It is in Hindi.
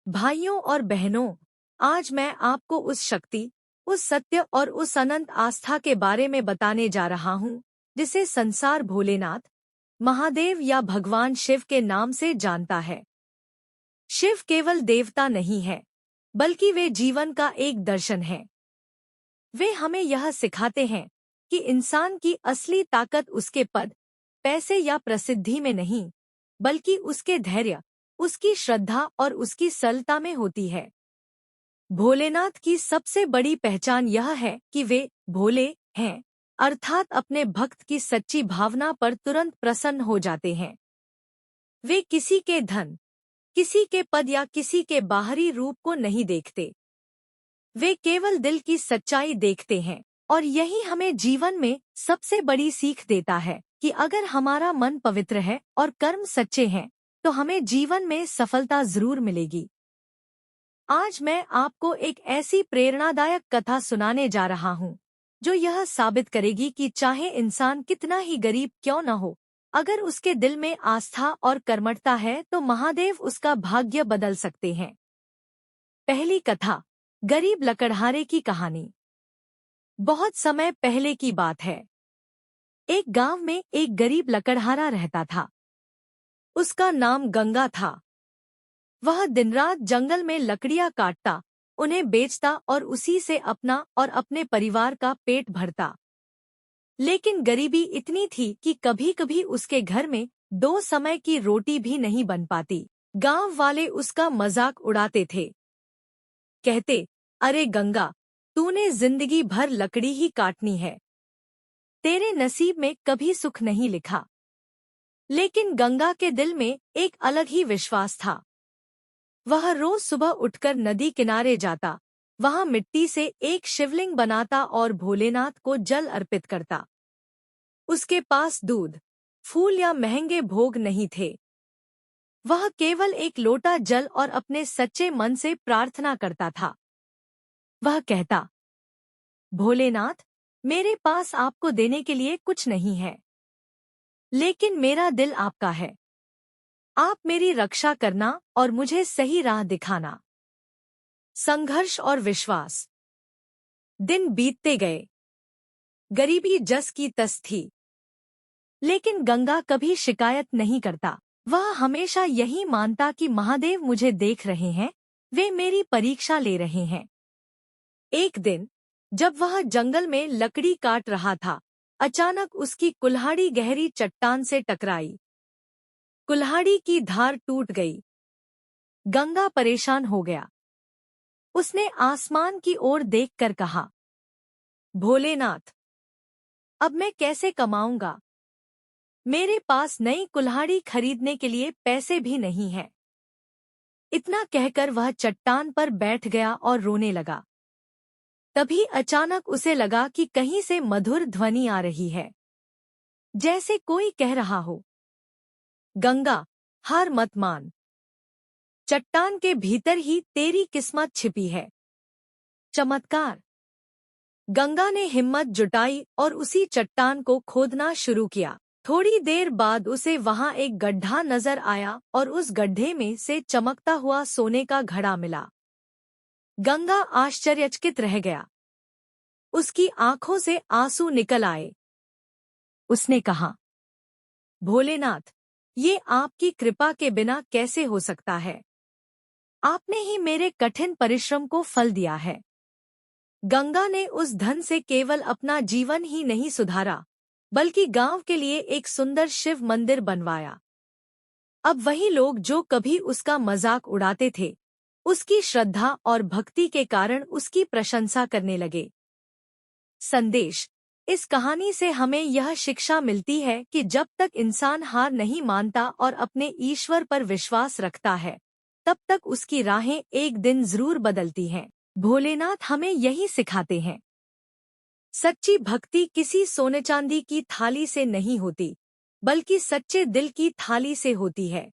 भाइयों और बहनों, आज मैं आपको उस शक्ति, उस सत्य और उस अनंत आस्था के बारे में बताने जा रहा हूँ जिसे संसार भोलेनाथ, महादेव या भगवान शिव के नाम से जानता है। शिव केवल देवता नहीं है, बल्कि वे जीवन का एक दर्शन है। वे हमें यह सिखाते हैं कि इंसान की असली ताकत उसके पद, पैसे या प्रसिद्धि में नहीं, बल्कि उसके धैर्य, उसकी श्रद्धा और उसकी सरलता में होती है। भोलेनाथ की सबसे बड़ी पहचान यह है कि वे भोले हैं, अर्थात अपने भक्त की सच्ची भावना पर तुरंत प्रसन्न हो जाते हैं। वे किसी के धन, किसी के पद या किसी के बाहरी रूप को नहीं देखते। वे केवल दिल की सच्चाई देखते हैं, और यही हमें जीवन में सबसे बड़ी सीख देता है कि अगर हमारा मन पवित्र है और कर्म सच्चे हैं, तो हमें जीवन में सफलता जरूर मिलेगी। आज मैं आपको एक ऐसी प्रेरणादायक कथा सुनाने जा रहा हूँ, जो यह साबित करेगी कि चाहे इंसान कितना ही गरीब क्यों न हो, अगर उसके दिल में आस्था और कर्मठता है तो महादेव उसका भाग्य बदल सकते हैं। पहली कथा, गरीब लकड़हारे की कहानी। बहुत समय पहले की बात है। एक गांव में एक गरीब लकड़हारा रहता था। उसका नाम गंगा था। वह दिन रात जंगल में लकड़ियां काटता, उन्हें बेचता और उसी से अपना और अपने परिवार का पेट भरता। लेकिन गरीबी इतनी थी कि कभी कभी उसके घर में 2 समय की रोटी भी नहीं बन पाती। गांव वाले उसका मजाक उड़ाते थे। कहते, अरे गंगा, तूने जिंदगी भर लकड़ी ही काटनी है, तेरे नसीब में कभी सुख नहीं लिखा। लेकिन गंगा के दिल में एक अलग ही विश्वास था। वह रोज सुबह उठकर नदी किनारे जाता, वहां मिट्टी से एक शिवलिंग बनाता और भोलेनाथ को जल अर्पित करता। उसके पास दूध, फूल या महंगे भोग नहीं थे। वह केवल एक लोटा जल और अपने सच्चे मन से प्रार्थना करता था। वह कहता, भोलेनाथ, मेरे पास आपको देने के लिए कुछ नहीं है, लेकिन मेरा दिल आपका है। आप मेरी रक्षा करना और मुझे सही राह दिखाना। संघर्ष और विश्वास। दिन बीतते गए। गरीबी जस की तस थी, लेकिन गंगा कभी शिकायत नहीं करता। वह हमेशा यही मानता कि महादेव मुझे देख रहे हैं, वे मेरी परीक्षा ले रहे हैं। एक दिन जब वह जंगल में लकड़ी काट रहा था, अचानक उसकी कुल्हाड़ी गहरी चट्टान से टकराई। कुल्हाड़ी की धार टूट गई। गंगा परेशान हो गया। उसने आसमान की ओर देखकर कहा, भोलेनाथ, अब मैं कैसे कमाऊंगा? मेरे पास नई कुल्हाड़ी खरीदने के लिए पैसे भी नहीं हैं। इतना कहकर वह चट्टान पर बैठ गया और रोने लगा। तभी अचानक उसे लगा कि कहीं से मधुर ध्वनि आ रही है, जैसे कोई कह रहा हो, गंगा, हार मत मान, चट्टान के भीतर ही तेरी किस्मत छिपी है। चमत्कार। गंगा ने हिम्मत जुटाई और उसी चट्टान को खोदना शुरू किया। थोड़ी देर बाद उसे वहां एक गड्ढा नजर आया और उस गड्ढे में से चमकता हुआ सोने का घड़ा मिला। गंगा आश्चर्यचकित रह गया। उसकी आंखों से आंसू निकल आए। उसने कहा, भोलेनाथ, ये आपकी कृपा के बिना कैसे हो सकता है? आपने ही मेरे कठिन परिश्रम को फल दिया है। गंगा ने उस धन से केवल अपना जीवन ही नहीं सुधारा, बल्कि गांव के लिए एक सुंदर शिव मंदिर बनवाया। अब वही लोग जो कभी उसका मजाक उड़ाते थे, उसकी श्रद्धा और भक्ति के कारण उसकी प्रशंसा करने लगे। संदेश। इस कहानी से हमें यह शिक्षा मिलती है कि जब तक इंसान हार नहीं मानता और अपने ईश्वर पर विश्वास रखता है, तब तक उसकी राहें एक दिन जरूर बदलती हैं। भोलेनाथ हमें यही सिखाते हैं। सच्ची भक्ति किसी सोने चांदी की थाली से नहीं होती, बल्कि सच्चे दिल की थाली से होती है।